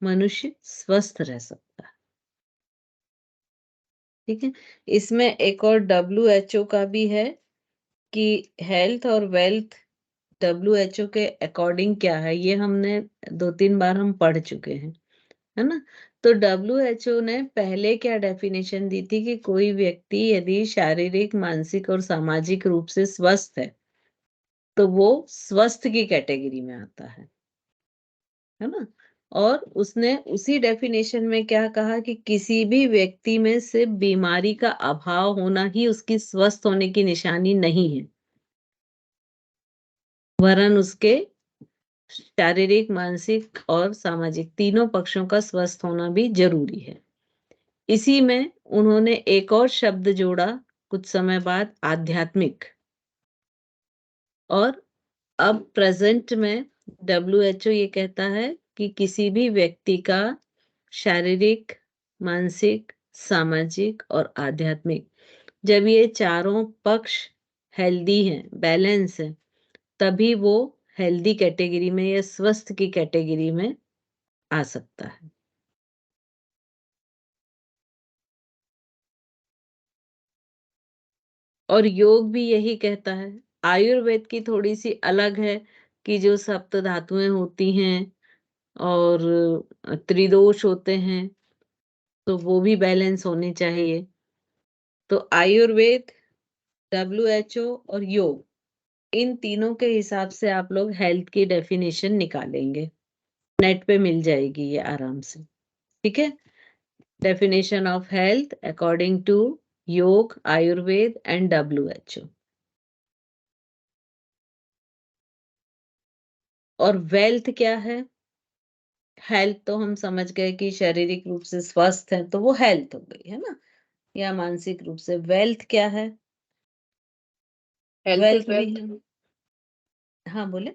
A: मनुष्य स्वस्थ रह सकता है। ठीक है। इसमें एक और WHO का भी है कि हेल्थ और वेल्थ WHO के अकॉर्डिंग क्या है, ये हमने 2-3 बार हम पढ़ चुके हैं, है ना। तो WHO ने पहले क्या डेफिनेशन दी थी कि कोई व्यक्ति यदि शारीरिक, मानसिक और सामाजिक रूप से स्वस्थ है तो वो स्वस्थ की कैटेगरी में आता है ना। और उसने उसी डेफिनेशन में क्या कहा कि किसी भी व्यक्ति में सिर्फ बीमारी का अभाव होना ही उसकी स्वस्थ होने की निशानी नहीं है, वरन उसके शारीरिक, मानसिक और सामाजिक तीनों पक्षों का स्वस्थ होना भी जरूरी है। इसी में उन्होंने एक और शब्द जोड़ा कुछ समय बाद, आध्यात्मिक। और अब प्रेजेंट में WHO ये कहता है कि किसी भी व्यक्ति का शारीरिक, मानसिक, सामाजिक और आध्यात्मिक, जब ये चारों पक्ष हेल्दी हैं, बैलेंस है, तभी वो हेल्दी कैटेगरी में या स्वस्थ की कैटेगरी में आ सकता है। और योग भी यही कहता है। आयुर्वेद की थोड़ी सी अलग है कि जो सप्त धातुएं होती हैं और त्रिदोष होते हैं, तो वो भी बैलेंस होने चाहिए। तो आयुर्वेद, WHO और योग, इन तीनों के हिसाब से आप लोग हेल्थ की डेफिनेशन निकालेंगे, नेट पे मिल जाएगी ये आराम से, ठीक है। Definition of health according to yoga, Ayurveda and WHO। और वेल्थ क्या है? हेल्थ तो हम समझ गए कि शारीरिक रूप से स्वस्थ है, तो वो हेल्थ हो गई है ना, या मानसिक रूप से। वेल्थ क्या है?
B: हेल्थ
A: वेल्थ
B: इज
A: भी
B: वेल्थ।
A: हम, हाँ बोले,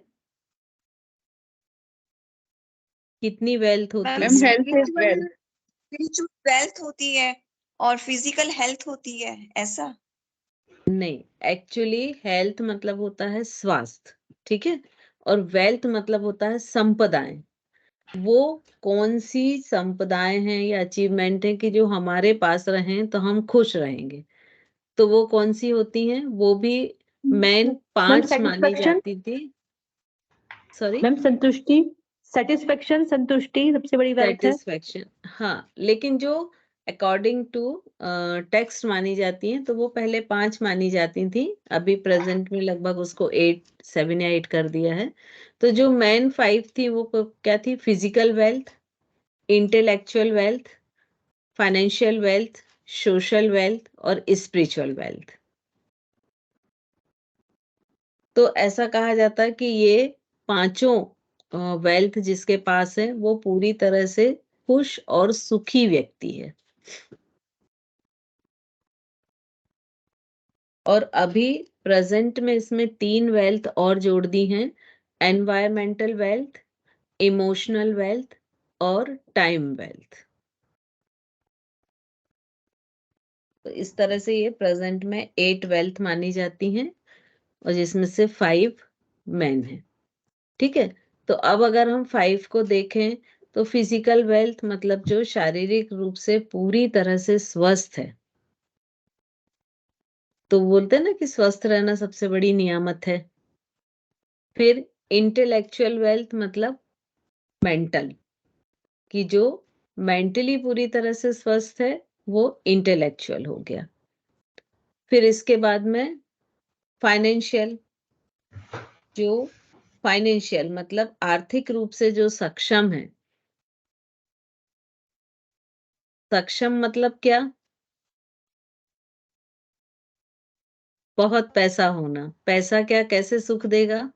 A: कितनी वेल्थ होती
B: मैम
A: है?
B: Health is wealth.
D: Spiritual wealth होती है और फिजिकल हेल्थ होती है, ऐसा?
A: नहीं, एक्चुअली हेल्थ मतलब होता है स्वास्थ्य, ठीक है, और वेल्थ मतलब होता है संपदाएं। वो कौन सी संपदाएं हैं या अचीवमेंट है कि जो हमारे पास रहें तो हम खुश रहेंगे, तो वो कौन सी होती हैं? वो भी मेन
E: मैम
A: 5 मानी
E: सेटिस्फेक्शन,
A: जाती थी। सॉरी,
E: मैम संतुष्टि, सेटिस्फेक्शन, संतुष्टि सबसे बड़ी वेल्थ है।
A: सेटिस्फेक्शन, हाँ, लेकिन जो अकॉर्डिंग टू टेक्स्ट मानी जाती हैं तो वो पहले 5 मानी जाती थी, अभी प्रेजेंट में लगभग उसको 7 या 8 कर दिया है। तो जो मेन 5 थी वो क्या थी? Physical wealth, intellectual wealth, financial wealth, social wealth और स्पिरिचुअल वेल्थ। तो ऐसा कहा जाता है कि ये पांचों वेल्थ जिसके पास है वो पूरी तरह से खुश और सुखी व्यक्ति है। और अभी प्रेजेंट में इसमें 3 वेल्थ और जोड़ दी हैं, एनवायरमेंटल वेल्थ, इमोशनल वेल्थ और टाइम वेल्थ। तो इस तरह से ये प्रेजेंट में 8 वेल्थ मानी जाती हैं और जिसमें से 5 मेन है, ठीक है। तो अब अगर हम 5 को देखें तो फिजिकल वेल्थ मतलब जो शारीरिक रूप से पूरी तरह से स्वस्थ है, तो बोलते हैं ना कि स्वस्थ रहना सबसे बड़ी नियामत है। फिर इंटेलेक्चुअल वेल्थ मतलब मेंटल, कि जो मेंटली पूरी तरह से स्वस्थ है वो इंटेलेक्चुअल हो गया। फिर इसके बाद में फाइनेंशियल, जो फाइनेंशियल मतलब आर्थिक रूप से जो सक्षम है। सक्षम मतलब क्या? बहुत पैसा होना। पैसा क्या कैसे सुख देगा?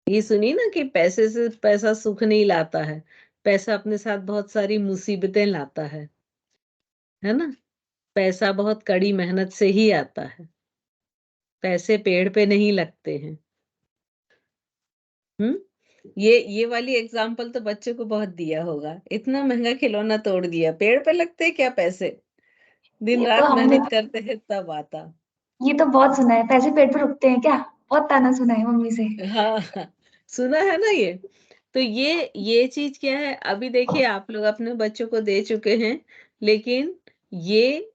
A: ये सुनी ना कि पैसे से पैसा सुख नहीं लाता है, पैसा अपने साथ बहुत सारी मुसीबतें लाता है ना। पैसा बहुत कड़ी मेहनत से ही आता है, पैसे पेड़ पे नहीं लगते हैं। ये वाली एग्जाम्पल तो बच्चों को बहुत दिया होगा, इतना महंगा खिलौना तोड़ दिया, पेड़ पे लगते क्या पैसे? दिन
F: ये तो
A: रात
F: हमने
A: मेहनत करते हैं तब आता।
F: ये तो बहुत सुना है, पैसे पेट पे रुकते हैं क्या? बहुत ताना सुना है मम्मी से।
A: हाँ हाँ, सुना है ना ये। तो ये चीज क्या है? अभी देखिए आप लोग अपने बच्चों को दे चुके हैं, लेकिन ये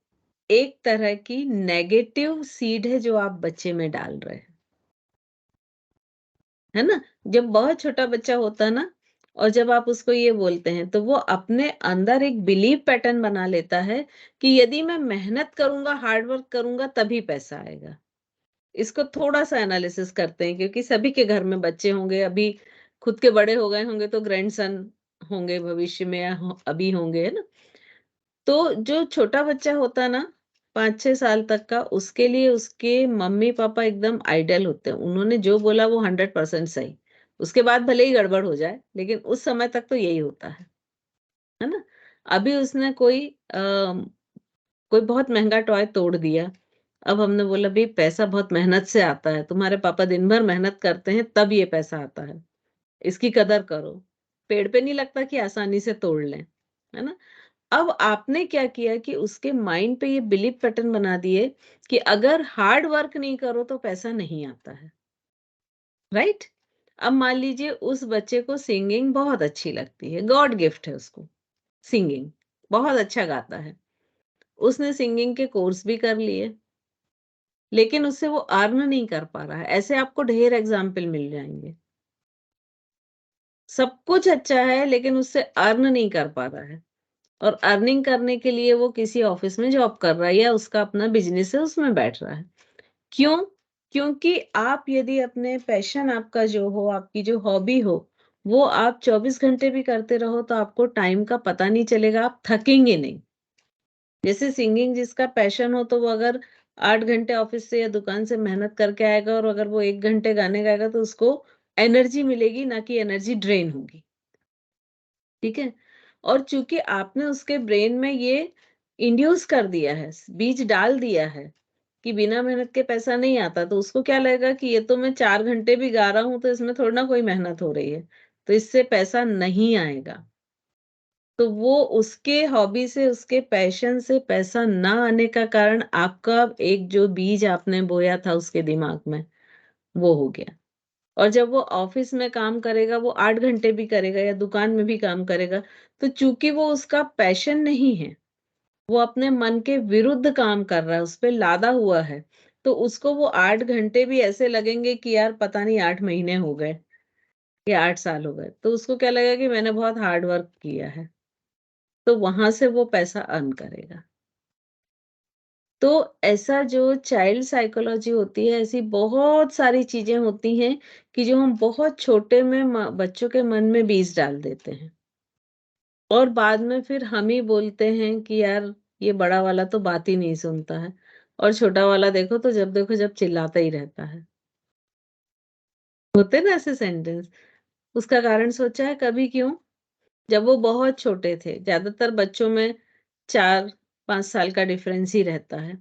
A: एक तरह की नेगेटिव सीड है जो आप बच्चे में डाल रहे हैं, है ना। जब बहुत छोटा बच्चा होता है ना, और जब आप उसको ये बोलते हैं तो वो अपने अंदर एक बिलीव पैटर्न बना लेता है कि यदि मैं मेहनत करूंगा, हार्ड वर्क करूंगा तभी पैसा आएगा। इसको थोड़ा सा एनालिसिस करते हैं, क्योंकि सभी के घर में बच्चे होंगे। अभी खुद के बड़े हो गए होंगे तो ग्रैंडसन होंगे भविष्य में या अभी होंगे, है ना। तो जो छोटा बच्चा होता है ना 5-6 साल तक का, उसके लिए उसके मम्मी पापा एकदम आइडियल होते हैं। उन्होंने जो बोला वो 100% सही। उसके बाद भले ही गड़बड़ हो जाए, लेकिन उस समय तक तो यही होता है ना। अभी उसने कोई बहुत महंगा टॉय तोड़ दिया। अब हमने बोला भाई पैसा बहुत मेहनत से आता है, तुम्हारे पापा दिन भर मेहनत करते हैं तब ये पैसा आता है, इसकी कदर करो। पेड़ पे नहीं लगता कि आसानी से तोड़ लें, है ना। अब आपने क्या किया कि उसके माइंड पे ये बिलीव पैटर्न बना दिए कि अगर हार्ड वर्क नहीं करो तो पैसा नहीं आता है, राइट। अब मान लीजिए उस बच्चे को सिंगिंग बहुत अच्छी लगती है, गॉड गिफ्ट है उसको, सिंगिंग बहुत अच्छा गाता है। उसने सिंगिंग के कोर्स भी कर लिए, लेकिन उससे वो अर्न नहीं कर पा रहा है। ऐसे आपको ढेर एग्जाम्पल मिल जाएंगे। सब कुछ अच्छा है लेकिन उससे अर्न नहीं कर पा रहा है, और अर्निंग करने के लिए वो किसी ऑफिस में जॉब कर रहा है या उसका अपना बिजनेस है उसमें बैठ रहा है। क्यों? क्योंकि आप यदि अपने पैशन आपका जो हो, आपकी जो हॉबी हो, वो आप 24 घंटे भी करते रहो तो आपको टाइम का पता नहीं चलेगा, आप थकेंगे नहीं। जैसे सिंगिंग जिसका पैशन हो तो वो अगर 8 घंटे ऑफिस से या दुकान से मेहनत करके आएगा और अगर वो 1 घंटे गाने गाएगा तो उसको एनर्जी मिलेगी, ना कि एनर्जी ड्रेन होगी। ठीक है। और चूंकि आपने उसके ब्रेन में ये इंड्यूस कर दिया है, बीज डाल दिया है कि बिना मेहनत के पैसा नहीं आता, तो उसको क्या लगेगा कि ये तो मैं 4 घंटे भी गा रहा हूं तो इसमें थोड़ी ना कोई मेहनत हो रही है, तो इससे पैसा नहीं आएगा। तो वो उसके हॉबी से, उसके पैशन से पैसा ना आने का कारण आपका एक जो बीज आपने बोया था उसके दिमाग में, वो हो गया। और जब वो ऑफिस में काम करेगा, वो 8 घंटे भी करेगा या दुकान में भी काम करेगा, तो चूंकि वो उसका पैशन नहीं है, वो अपने मन के विरुद्ध काम कर रहा है, उस पे लादा हुआ है, तो उसको वो 8 घंटे भी ऐसे लगेंगे कि यार पता नहीं 8 महीने हो गए या 8 साल हो गए। तो उसको क्या लगेगा कि मैंने बहुत हार्ड वर्क किया है, तो वहां से वो पैसा अर्न करेगा। तो ऐसा जो चाइल्ड साइकोलॉजी होती है, ऐसी बहुत सारी चीजें होती हैं कि जो हम बहुत छोटे में बच्चों के मन में बीज डाल देते हैं, और बाद में फिर हम ही बोलते हैं कि यार ये बड़ा वाला तो बात ही नहीं सुनता है, और छोटा वाला देखो तो जब देखो जब चिल्लाता ही रहता है। होते ना ऐसे सेंटेंस। उसका कारण सोचा है कभी? क्यों? जब वो बहुत छोटे थे, ज्यादातर बच्चों में 4-5 साल का डिफरेंस ही रहता है।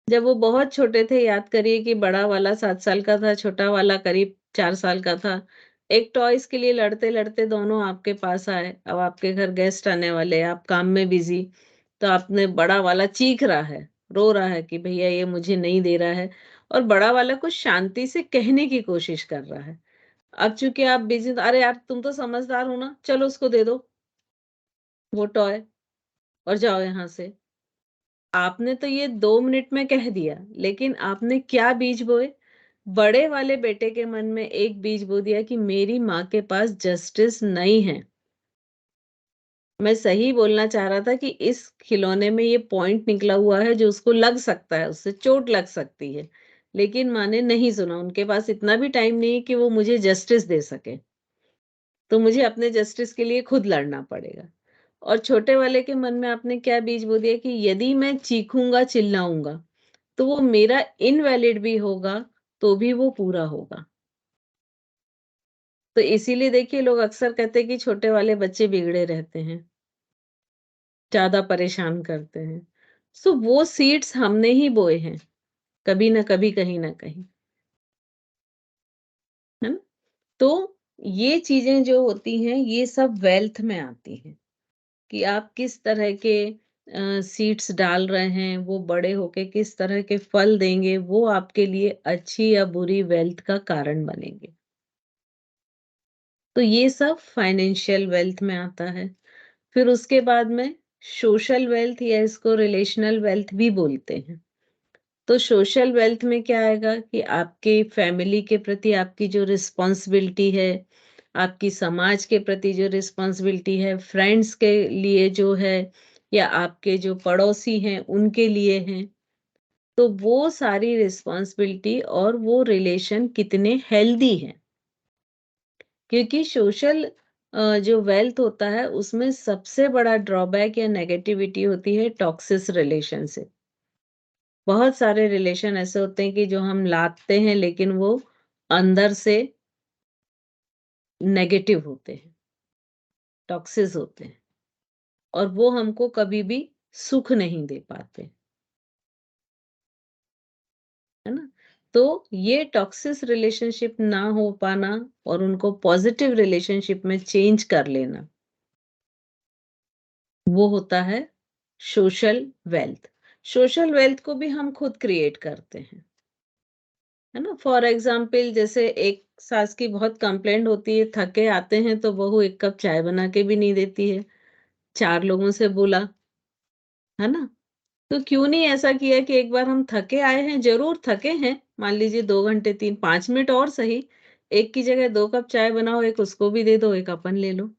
A: जब वो बहुत छोटे थे, याद करिए कि बड़ा वाला 7 साल का था, छोटा वाला करीब 4 साल का था। एक टॉयज के लिए लड़ते-लड़ते दोनों आपके पास आए। अब आपके घर गेस्ट आने वाले, आप काम में बिज़ी, तो आपने बड़ा वाला चीख रहा है, रो रहा है कि भैया ये मुझे नहीं दे रहा है, और बड़ा वाला कुछ शांति से कहने की कोशिश कर रहा है। अब चूँकि आप बिज़ी, अरे यार तुम तो समझदार हो ना, चलो उसको दे दो वो टॉय और जाओ यहाँ से। आपने तो ये 2 मिनट में कह दिया, लेकिन आपने क्या बीज बोए? बड़े वाले बेटे के मन में एक बीज बो दिया कि मेरी माँ के पास जस्टिस नहीं है। मैं सही बोलना चाह रहा था कि इस खिलौने में ये पॉइंट निकला हुआ है जो उसको लग सकता है, उससे चोट लग सकती है। लेकिन माँ ने नहीं सुना, उनके पास इतना भी टाइम नहीं है कि वो मुझे जस्टिस दे सके। तो मुझे अपने जस्टिस के लिए खुद लड़ना पड़ेगा। और छोटे वाले के मन में आपने क्या बीज बो दिया कि यदि मैं चीखूंगा, चिल्लाऊंगा, तो वो मेरा इनवैलिड भी होगा, तो भी वो पूरा होगा। तो इसीलिए देखिए लोग अक्सर कहते हैं कि छोटे वाले बच्चे बिगड़े रहते हैं, ज्यादा परेशान करते हैं। सो वो सीड्स हमने ही बोए हैं, कभी ना कभी, कहीं ना कहीं, है ना। तो ये चीजें जो होती हैं, ये सब वेल्थ में आती हैं कि आप किस तरह के सीड्स डाल रहे हैं, वो बड़े होके किस तरह के फल देंगे, वो आपके लिए अच्छी या बुरी वेल्थ का कारण बनेंगे। तो ये सब फाइनेंशियल वेल्थ में आता है। फिर उसके बाद में सोशल वेल्थ, या इसको रिलेशनल वेल्थ भी बोलते हैं। तो सोशल वेल्थ में क्या आएगा कि आपके फैमिली के प्रति आपकी जो रिस्पॉन्सिबिलिटी है, आपकी समाज के प्रति जो रिस्पॉन्सिबिलिटी है, फ्रेंड्स के लिए जो है, या आपके जो पड़ोसी हैं उनके लिए हैं, तो वो सारी रिस्पॉन्सिबिलिटी और वो रिलेशन कितने हेल्दी हैं, क्योंकि सोशल जो वेल्थ होता है उसमें सबसे बड़ा ड्रॉबैक या नेगेटिविटी होती है टॉक्सिस रिलेशन से। बहुत सारे रिलेशन ऐसे होते हैं कि जो हम लाते हैं लेकिन वो अंदर से नेगेटिव होते हैं, टॉक्सिस होते हैं, और वो हमको कभी भी सुख नहीं दे पाते, है ना? तो ये टॉक्सिस रिलेशनशिप ना हो पाना और उनको पॉजिटिव रिलेशनशिप में चेंज कर लेना, वो होता है सोशल वेल्थ। सोशल वेल्थ को भी हम खुद क्रिएट करते हैं, है ना? फॉर एग्जाम्पल, जैसे एक सास की बहुत कंप्लेंट होती है, थके आते हैं तो बहू 1 कप चाय बना के भी नहीं देती है, 4 लोगों से बोला, है ना? तो क्यों नहीं ऐसा किया कि एक बार हम थके आए हैं, ज़रूर थके हैं, मान लीजिए 2 घंटे 5 मिनट और सही, एक की जगह 2 कप चाय बनाओ, एक उसको भी दे दो, एक अपन ले लो।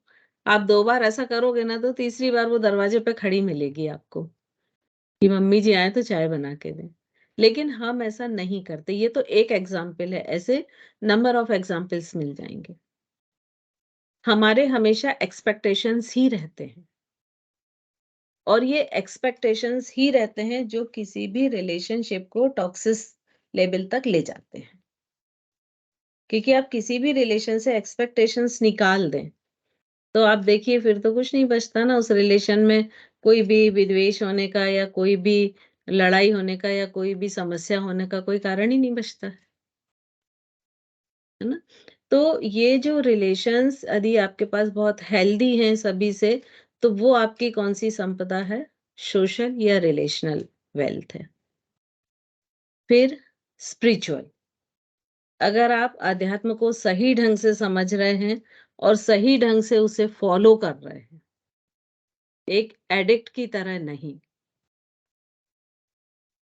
A: आप 2 बार ऐसा करोगे ना तो तीसरी बार वो दरवाजे पे खड़ी मिलेगी आपको, कि मम्मी जी आए तो चाय बना के दें। लेकिन हम ऐसा नहीं करते, ये तो एक एग्ज़ाम्पल है, ऐसे नंबर ऑफ एग्ज़ाम्पल्स मिल जाएँगे। हमारे हमेशा एक्सपेक्टेशंस ही रहते हैं, और ये एक्सपेक्टेशंस ही रहते हैं जो किसी भी रिलेशनशिप को टॉक्सिस लेवल तक ले जाते हैं। क्योंकि आप किसी भी रिलेशन से एक्सपेक्टेशंस निकाल दें, तो आप देखिए फिर तो कुछ नहीं बचता ना उस रिलेशन में, कोई भी विद्वेष होने का या कोई भी लड़ाई होने का या कोई भी समस्या होने का कोई कारण ही नहीं बचता है ना? तो ये जो रिलेशंस यदि आपके पास बहुत हेल्दी हैं सभी से, तो वो आपकी कौन-सी संपदा है? सोशल या रिलेशनल वेल्थ है। फिर स्पिरिचुअल, अगर आप अध्यात्म को सही ढंग से समझ रहे हैं और सही ढंग से उसे फॉलो कर रहे हैं, एक एडिक्ट की तरह नहीं,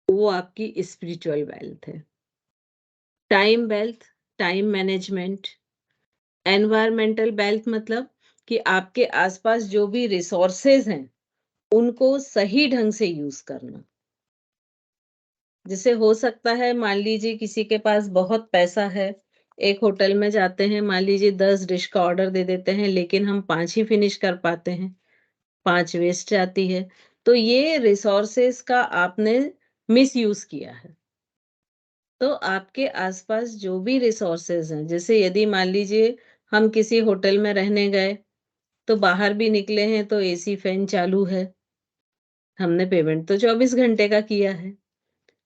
A: वो आपकी स्पिरिचुअल वेल्थ है। Time wealth, time management, environmental wealth मतलब कि आपके आसपास जो भी रिसोर्सेज हैं, उनको सही ढंग से यूज करना। जैसे हो सकता है मान लीजिए किसी के पास बहुत पैसा है, एक होटल में जाते हैं, मान लीजिए 10 डिश का ऑर्डर दे देते हैं, लेकिन हम 5 ही फिनिश कर पाते हैं, 5 वेस्ट जाती है। तो ये रिसोर्सेज का आपने मिसयूज किया है। तो आपके आसपास जो भी रिसोर्सेज हैं, जैसे यदि मान लीजिए हम किसी होटल में रहने गए, तो बाहर भी निकले हैं तो एसी फैन चालू है, हमने पेमेंट तो 24 घंटे का किया है।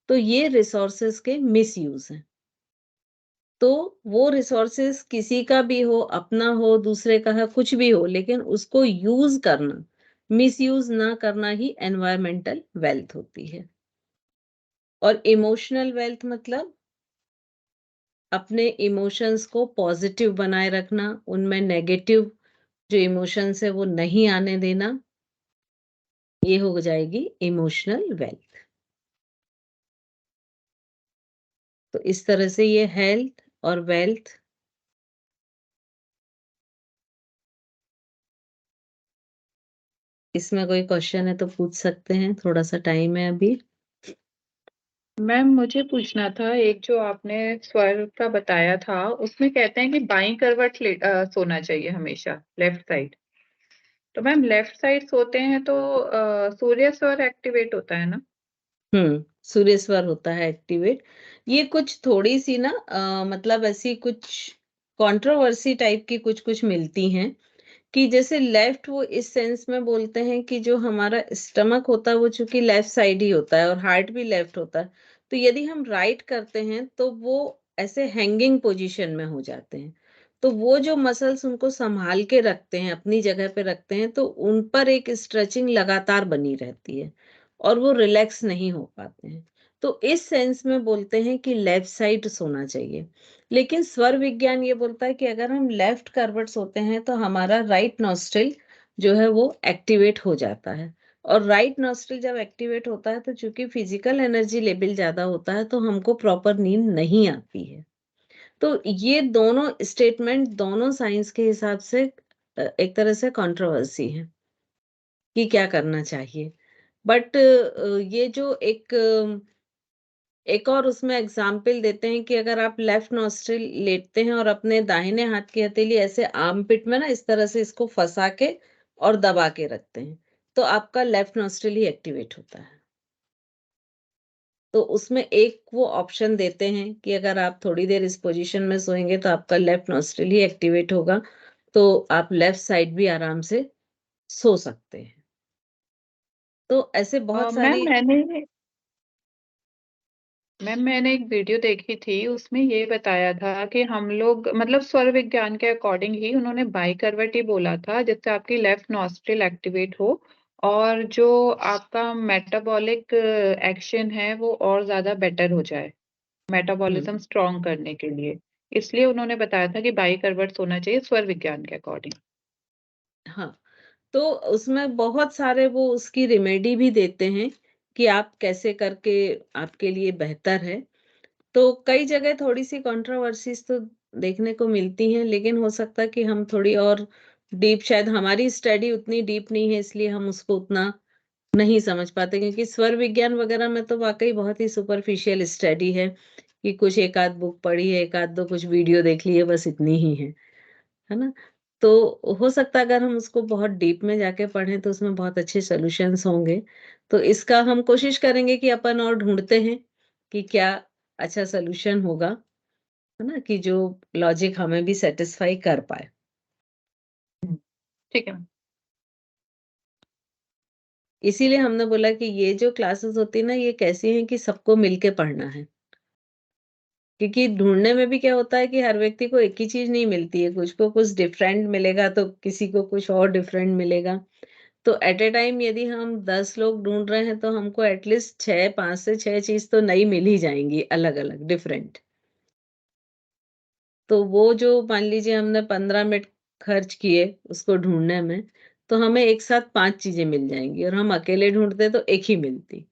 A: तो ये रिसोर्सेज के मिसयूज हैं। तो वो रिसोर्सेज किसी का भी हो, अपना हो, दूसरे का है, कुछ भी हो, लेकिन उसको यूज करना, मिसयूज ना करना ही एनवायरमेंटल वेल्थ होती है। और इमोशनल वेल्थ मतलब अपने इमोशंस को पॉजिटिव बनाए रखना, उनमें नेगेटिव जो इमोशंस है वो नहीं आने देना, ये हो जाएगी इमोशनल वेल्थ। तो इस तरह से ये हेल्थ और वेल्थ। इसमें कोई क्वेश्चन है तो पूछ सकते हैं, थोड़ा सा टाइम है अभी।
B: मैम मुझे पूछना था, एक जो आपने स्वर का बताया था उसमें कहते हैं कि बाईं करवट सोना चाहिए हमेशा, लेफ्ट साइड। तो मैम लेफ्ट साइड सोते हैं तो सूर्य स्वर एक्टिवेट होता है ना?
A: सूर्य स्वर होता है एक्टिवेट। ये कुछ थोड़ी सी ना मतलब ऐसी कुछ कंट्रोवर्सी टाइप की कुछ कुछ मिलती हैं, कि जैसे लेफ्ट वो इस सेंस में बोलते हैं कि जो हमारा स्टमक होता है वो चूंकि लेफ्ट साइड ही होता है और हार्ट भी लेफ्ट होता है, तो यदि हम राइट करते हैं तो वो ऐसे हैंगिंग पोजीशन में हो जाते हैं। तो वो जो मसल्स उनको संभाल के रखते हैं, अपनी जगह पे रखते हैं, तो उन पर एक स्ट्रेचिंग लगातार बनी रहती है और वो रिलैक्स नहीं हो पाते हैं। तो इस सेंस में बोलते हैं कि लेफ्ट साइड सोना चाहिए। लेकिन स्वर विज्ञान ये बोलता है कि अगर हम लेफ्ट करवट सोते हैं तो हमारा राइट नॉस्ट्रिल जो है वो एक्टिवेट हो जाता है, और राइट नॉस्ट्रिल जब एक्टिवेट होता है तो चूंकि फिजिकल एनर्जी लेवल ज्यादा होता है तो हमको प्रॉपर नींद नहीं आती है। तो ये दोनों स्टेटमेंट दोनों साइंस के हिसाब से एक तरह से कंट्रोवर्सी है कि क्या करना चाहिए। बट ये जो एक एक और उसमें एग्जाम्पल देते हैं कि अगर आप लेफ्ट नॉस्ट्रिल लेटते हैं और अपने दाहिने हाथ की हथेली ऐसे आर्म पिट में ना इस तरह से इसको फंसा के और दबा के रखते हैं, तो आपका लेफ्ट नॉस्ट्रिल ही एक्टिवेट होता है। तो उसमें एक वो ऑप्शन देते हैं कि अगर आप थोड़ी देर इस पोजीशन में सोएंगे तो आपका लेफ्ट नॉस्ट्रिल ही एक्टिवेट होगा, तो आप लेफ्ट साइड भी आराम से सो सकते हैं। तो ऐसे बहुत सारी
B: मैंने एक वीडियो देखी थी, उसमें ये बताया था कि हम लोग मतलब स्वर विज्ञान के अकॉर्डिंग ही उन्होंने बाइकरवट ही बोला था, जिससे आपकी लेफ्ट नॉस्ट्रिल एक्टिवेट हो और जो आपका मेटाबॉलिक एक्शन है वो और ज्यादा बेटर हो जाए, मेटाबॉलिज्म स्ट्रॉन्ग करने के लिए। इसलिए उन्होंने बताया था कि बाइकरवट सोना चाहिए स्वर विज्ञान के अकॉर्डिंग।
A: हाँ, तो उसमें बहुत सारे वो उसकी रेमेडी भी देते हैं कि आप कैसे करके आपके लिए बेहतर है। तो कई जगह थोड़ी-सी कंट्रोवर्सीज़ तो देखने को मिलती हैं, लेकिन हो सकता है कि हम थोड़ी और डीप, शायद हमारी स्टडी उतनी डीप नहीं है इसलिए हम उसको उतना नहीं समझ पाते, क्योंकि स्वर विज्ञान वगैरह में तो वाक़ई बहुत ही सुपरफिशियल स्टडी है कि कुछ एक आध बुक पढ़ी है, एक आध दो कुछ वीडियो देख ली है, बस इतनी ही है ना? तो हो सकता है अगर हम उसको बहुत डीप में जाके पढ़ें तो उसमें बहुत अच्छे सॉल्यूशंस होंगे। तो इसका हम कोशिश करेंगे कि अपन और ढूँढते हैं कि क्या अच्छा सॉल्यूशन होगा, है ना? कि जो लॉजिक हमें भी सैटिस्फाई कर पाए।
B: ठीक है।
A: इसीलिए हमने बोला कि ये जो क्लासेस होती है ना, ये कैसी हैं कि सबको मिलके पढ़ना है। क्योंकि ढूँढने में भी क्या होता है कि हर व्यक्ति को एक ही चीज़ नहीं मिलती है, कुछ को कुछ डिफरेंट मिलेगा तो किसी को कुछ और डिफरेंट मिलेगा। तो एट अ टाइम यदि हम 10 लोग ढूँढ रहे हैं तो हमको एटलीस्ट 6 5 से 6 चीज़ तो नई मिल ही जाएँगी अलग-अलग डिफरेंट। तो वो जो मान लीजिए हमने 15 मिनट खर्च किए उसको ढूँढने में, तो हमें एक साथ 5 चीज़ें मिल जाएँगी और हम अकेले ढूँढते तो एक ही मिलती।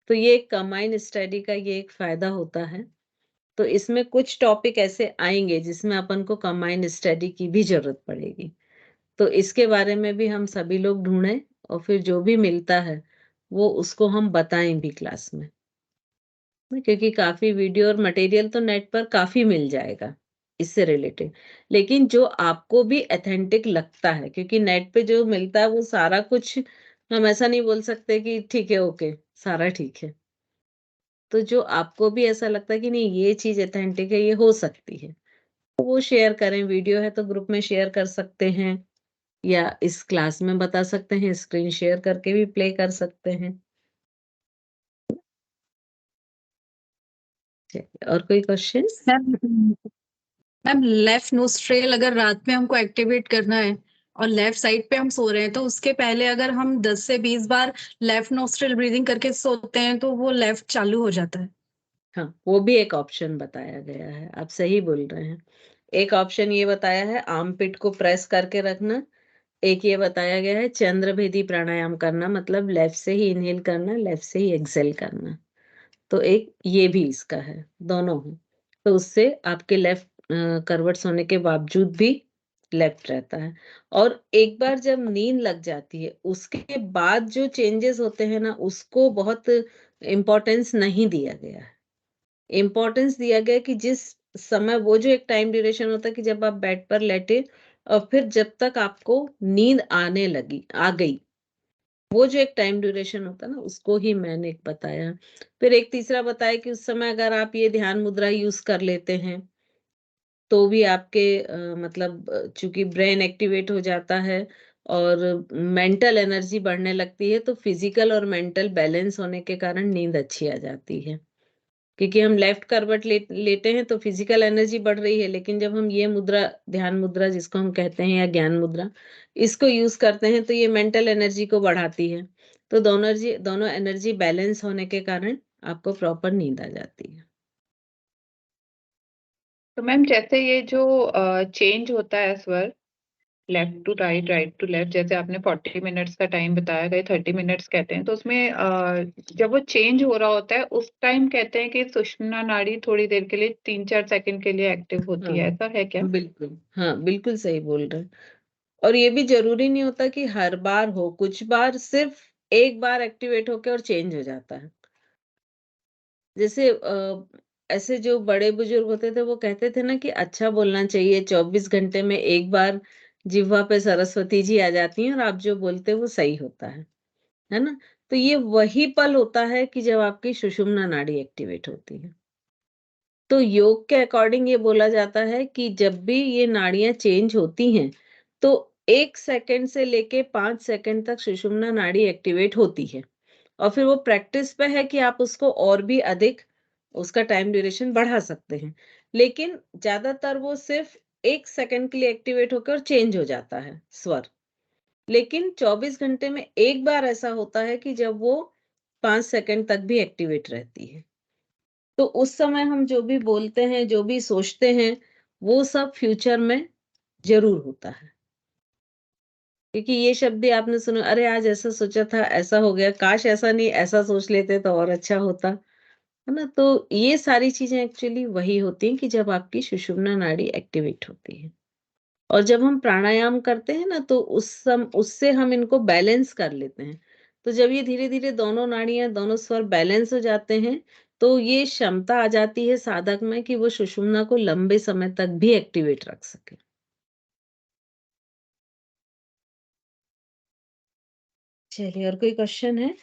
A: तो ये एक कंबाइंड स्टडी का ये एक फ़ायदा होता है। तो इसमें कुछ टॉपिक ऐसे आएँगे जिसमें अपन को कंबाइंड स्टडी की भी ज़रूरत पड़ेगी। तो इसके बारे में भी हम सभी लोग ढूँढें और फिर जो भी मिलता है, वो उसको हम बताएँ भी क्लास में। क्योंकि काफ़ी वीडियो और मटेरियल तो नेट पर काफ़ी मिल जाएगा, इससे रिलेटेड। लेकिन जो आपको भी ऑथेंटिक लगता है, क्योंकि नेट पे जो मिलता है वो सारा कुछ हम ऐसा नहीं बोल सकते कि ठीक है, ओके, सारा ठीक है। तो जो आपको भी ऐसा लगता है कि नहीं ये चीज़ ऑथेंटिक है, ये हो सकती है, तो वो शेयर करें। वीडियो है तो ग्रुप में शेयर कर सकते हैं या इस क्लास में बता सकते हैं, स्क्रीन शेयर करके भी प्ले कर सकते हैं। चलिए, और कोई question?
C: Ma'am ma'am left nostril अगर रात में हमको एक्टिवेट करना है और लेफ्ट साइड पे हम सो रहे हैं तो उसके पहले अगर हम 10 से 20 बार लेफ्ट नोस्ट्रेल ब्रीदिंग करके सोते हैं तो वो लेफ्ट चालू हो जाता है।
A: हाँ, वो भी एक ऑप्शन बताया गया है, आप सही बोल रहे हैं। एक ऑप्शन ये बताया है आर्मपिट को प्रेस करके रखना, एक ये बताया गया है चंद्रभेदी प्राणायाम करना, मतलब लेफ्ट से ही इनहेल करना, लेफ्ट से ही एक्सहेल करना। तो एक ये भी इसका है, दोनों हैं। तो उससे आपके लेफ्ट करवट सोने के बावजूद भी लेफ्ट रहता है। और एक बार जब नींद लग जाती है, उसके बाद जो चेंजेस होते हैं ना, उसको बहुत इम्पोर्टेंस नहीं दिया गया है। इम्पोर्टेंस दिया गया कि जिस समय वो जो एक टाइम ड्यूरेशन होता है कि जब आप बेड पर लेटे और फिर जब तक आपको नींद आने लगी, आ गई, वो जो एक टाइम ड्यूरेशन होता है ना, उसको ही मैंने एक बताया। फिर एक तीसरा बताया कि उस समय अगर आप ये ध्यान मुद्रा यूज़ कर लेते हैं, तो भी आपके मतलब चूँकि ब्रेन एक्टिवेट हो जाता है और मेंटल एनर्जी बढ़ने लगती है, तो फिज़िकल और मेंटल बैलेंस होने के कारण नींद अच्छी आ जाती है। क्योंकि हम लेफ्ट करवट लेटे हैं तो फिजिकल एनर्जी बढ़ रही है, लेकिन जब हम ये मुद्रा, ध्यान मुद्रा जिसको हम कहते हैं या ज्ञान मुद्रा, इसको यूज करते हैं तो ये मेंटल एनर्जी को बढ़ाती है। तो दोनों एनर्जी बैलेंस होने के कारण आपको प्रॉपर नींद आ जाती है।
B: तो मैम जैसे ये जो चेंज होता है स्वर left to right, right to left, जैसे आपने 40 मिनट्स का टाइम बताया गया, 30 मिनट्स कहते हैं, तो उसमें जब वो चेंज हो रहा होता है उस टाइम कहते हैं कि सुषुम्ना नाड़ी थोड़ी देर के लिए 3-4 सेकंड के लिए एक्टिव होती है, ऐसा है क्या?
A: बिल्कुल, हाँ, बिल्कुल सही बोल रहे हैं। और ये भी जरूरी नहीं होता कि हर बार हो, कुछ बार सिर्फ एक बार एक्टिवेट होके और चेंज हो जाता है। जैसे ऐसे जो बड़े बुजुर्ग होते थे वो कहते थे ना कि अच्छा बोलना चाहिए, 24 घंटे में एक बार जिह्वा पे सरस्वती जी आ जाती हैं और आप जो बोलते हो वो सही होता है ना? तो ये वही पल होता है कि जब आपकी सुषुम्ना नाड़ी एक्टिवेट होती है। तो योग के अकॉर्डिंग ये बोला जाता है कि जब भी ये नाड़ियाँ चेंज होती हैं, तो 1 सेकंड से लेके 5 सेकंड तक सुषुम्ना नाड़ी एक्टिवेट होती है। और फिर वो प्रैक्टिस पे है कि आप उसको और भी अधिक उसका टाइम ड्यूरेशन बढ़ा सकते हैं। लेकिन ज़्यादातर वो सिर्फ़ 1 सेकंड के लिए एक्टिवेट होकर और चेंज हो जाता है स्वर। लेकिन 24 घंटे में 1 बार ऐसा होता है कि जब वो 5 सेकंड तक भी एक्टिवेट रहती है। तो उस समय हम जो भी बोलते हैं, जो भी सोचते हैं, वो सब फ्यूचर में ज़रूर होता है। क्योंकि ये शब्द भी आपने सुना, अरे आज ऐसा सोचा था, ऐसा हो गया, काश ऐसा नहीं ऐसा सोच लेते तो और अच्छा होता, है ना? तो ये सारी चीज़ें एक्चुअली वही होती हैं कि जब आपकी सुषुम्ना नाड़ी एक्टिवेट होती है। और जब हम प्राणायाम करते हैं ना तो उससे हम इनको बैलेंस कर लेते हैं। तो जब ये धीरे-धीरे दोनों नाड़ियाँ, दोनों स्वर बैलेंस हो जाते हैं, तो ये क्षमता आ जाती है साधक में कि वो सुषुम्ना को लंबे समय तक भी एक्टिवेट रख सके। चलिए और कोई क्वेश्चन है?